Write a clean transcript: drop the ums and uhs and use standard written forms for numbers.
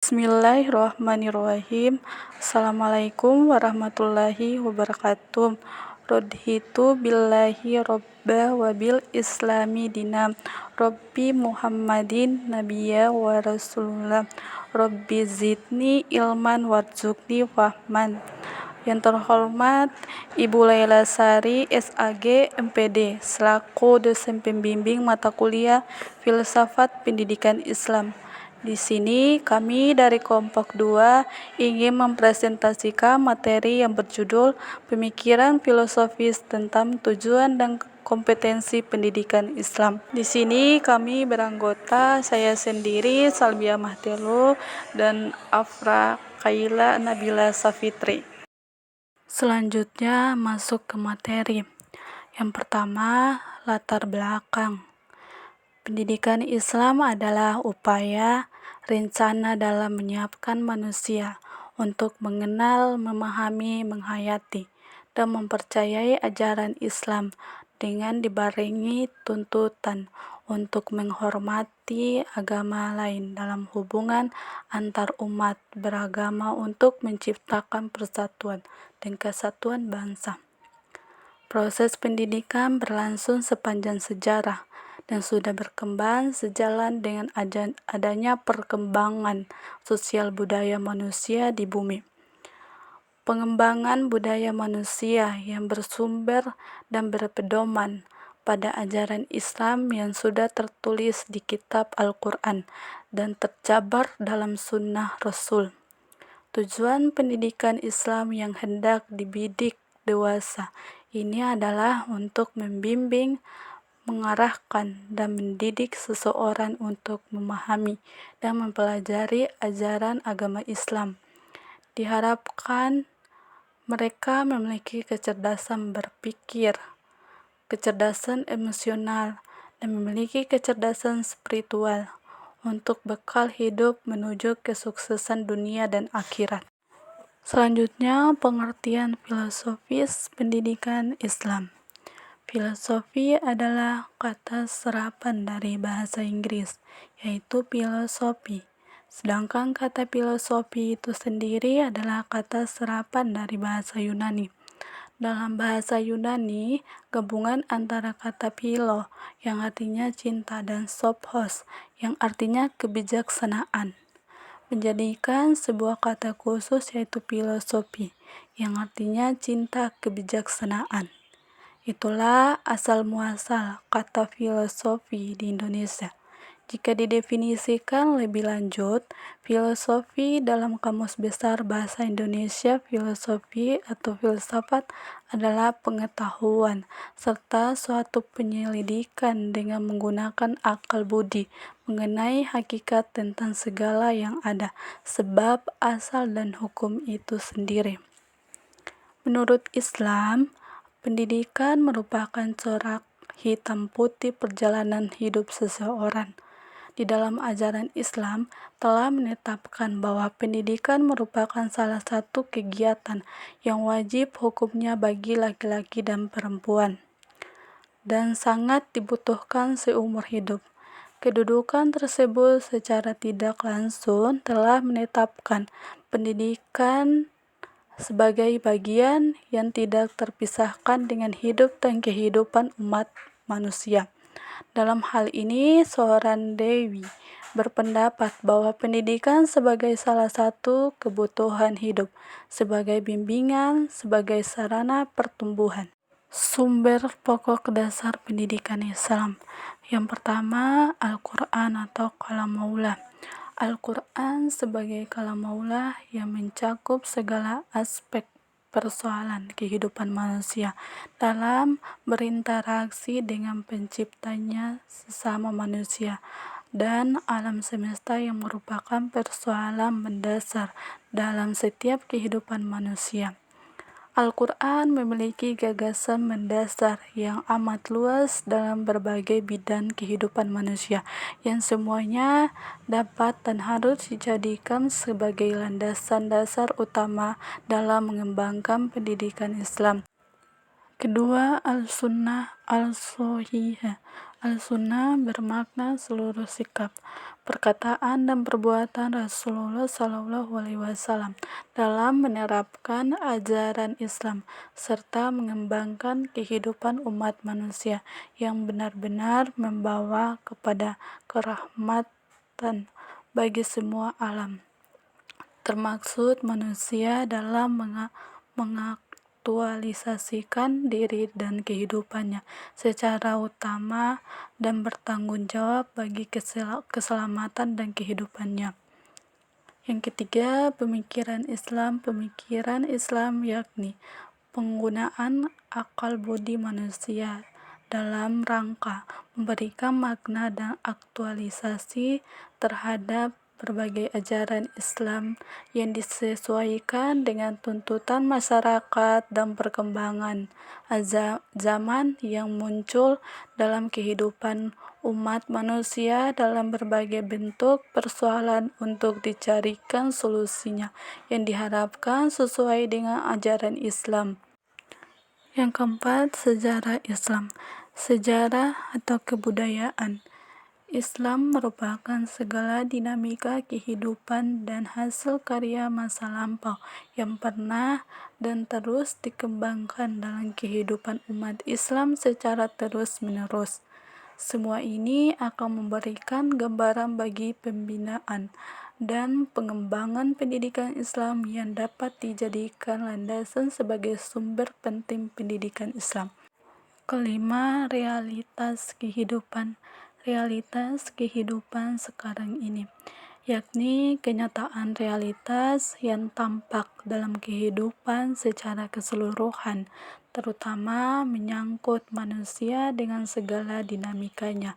Bismillahirrahmanirrahim. Assalamualaikum warahmatullahi wabarakatuh. Raditu billahi robba wa bil islami dina. Rabbi Muhammadin nabiyya wa rasulullah. Rabbi zidni ilman warzuqni fahman. Yang terhormat Ibu Laila Sari, SAG, MPD, selaku dosen pembimbing mata kuliah Filsafat Pendidikan Islam. Di sini kami dari kelompok 2 ingin mempresentasikan materi yang berjudul Pemikiran Filosofis tentang Tujuan dan Kompetensi Pendidikan Islam. Di sini kami beranggota saya sendiri, Salbia Mahtelu, dan Afra Kaila Nabila Safitri. Selanjutnya masuk ke materi. Yang pertama, latar belakang. Pendidikan Islam adalah upaya rencana dalam menyiapkan manusia untuk mengenal, memahami, menghayati, dan mempercayai ajaran Islam dengan dibarengi tuntutan untuk menghormati agama lain dalam hubungan antar umat beragama untuk menciptakan persatuan dan kesatuan bangsa. Proses pendidikan berlangsung sepanjang sejarah dan sudah berkembang sejalan dengan adanya perkembangan sosial budaya manusia di bumi. Pengembangan budaya manusia yang bersumber dan berpedoman pada ajaran Islam yang sudah tertulis di kitab Al-Quran dan terjabar dalam sunnah Rasul. Tujuan pendidikan Islam yang hendak dibidik dewasa ini adalah untuk membimbing, mengarahkan, dan mendidik seseorang untuk memahami dan mempelajari ajaran agama Islam. Diharapkan mereka memiliki kecerdasan berpikir, kecerdasan emosional, dan memiliki kecerdasan spiritual untuk bekal hidup menuju kesuksesan dunia dan akhirat. Selanjutnya, pengertian filosofis pendidikan Islam. Filosofi adalah kata serapan dari bahasa Inggris, yaitu philosophy. Sedangkan kata filosofi itu sendiri adalah kata serapan dari bahasa Yunani. Dalam bahasa Yunani, gabungan antara kata philo yang artinya cinta dan sophos yang artinya kebijaksanaan menjadikan sebuah kata khusus yaitu filosofi yang artinya cinta kebijaksanaan. Itulah asal muasal kata filosofi di Indonesia. Jika didefinisikan lebih lanjut, filosofi dalam Kamus Besar Bahasa Indonesia, filosofi atau filsafat adalah pengetahuan serta suatu penyelidikan dengan menggunakan akal budi mengenai hakikat tentang segala yang ada, sebab, asal, dan hukum itu sendiri. Menurut Islam, pendidikan merupakan corak hitam putih perjalanan hidup seseorang. Di dalam ajaran Islam telah menetapkan bahwa pendidikan merupakan salah satu kegiatan yang wajib hukumnya bagi laki-laki dan perempuan dan sangat dibutuhkan seumur hidup. Kedudukan tersebut secara tidak langsung telah menetapkan pendidikan sebagai bagian yang tidak terpisahkan dengan hidup dan kehidupan umat manusia. Dalam hal ini, seorang Dewi berpendapat bahwa pendidikan sebagai salah satu kebutuhan hidup, sebagai bimbingan, sebagai sarana pertumbuhan. Sumber pokok dasar pendidikan Islam. Yang pertama, Al-Quran atau Kalamullah. Al-Quran sebagai kalamullah yang mencakup segala aspek persoalan kehidupan manusia dalam berinteraksi dengan penciptanya sesama manusia dan alam semesta yang merupakan persoalan mendasar dalam setiap kehidupan manusia. Al-Quran memiliki gagasan mendasar yang amat luas dalam berbagai bidang kehidupan manusia yang semuanya dapat dan harus dijadikan sebagai landasan dasar utama dalam mengembangkan pendidikan Islam. Kedua, Al-Sunnah Al-Sohihah. Al-Sunnah bermakna seluruh sikap, perkataan dan perbuatan Rasulullah SAW dalam menerapkan ajaran Islam serta mengembangkan kehidupan umat manusia yang benar-benar membawa kepada kerahmatan bagi semua alam, termaksud manusia dalam mengaktualisasikan diri dan kehidupannya secara utama dan bertanggung jawab bagi keselamatan dan kehidupannya. Yang ketiga, pemikiran Islam. Pemikiran Islam yakni penggunaan akal budi manusia dalam rangka memberikan makna dan aktualisasi terhadap berbagai ajaran Islam yang disesuaikan dengan tuntutan masyarakat dan perkembangan zaman yang muncul dalam kehidupan umat manusia dalam berbagai bentuk persoalan untuk dicarikan solusinya yang diharapkan sesuai dengan ajaran Islam. Yang keempat, sejarah Islam. Sejarah atau kebudayaan Islam merupakan segala dinamika kehidupan dan hasil karya masa lampau yang pernah dan terus dikembangkan dalam kehidupan umat Islam secara terus-menerus. Semua ini akan memberikan gambaran bagi pembinaan dan pengembangan pendidikan Islam yang dapat dijadikan landasan sebagai sumber penting pendidikan Islam. Kelima, realitas kehidupan. Realitas kehidupan sekarang ini, yakni kenyataan realitas yang tampak dalam kehidupan secara keseluruhan, terutama menyangkut manusia dengan segala dinamikanya,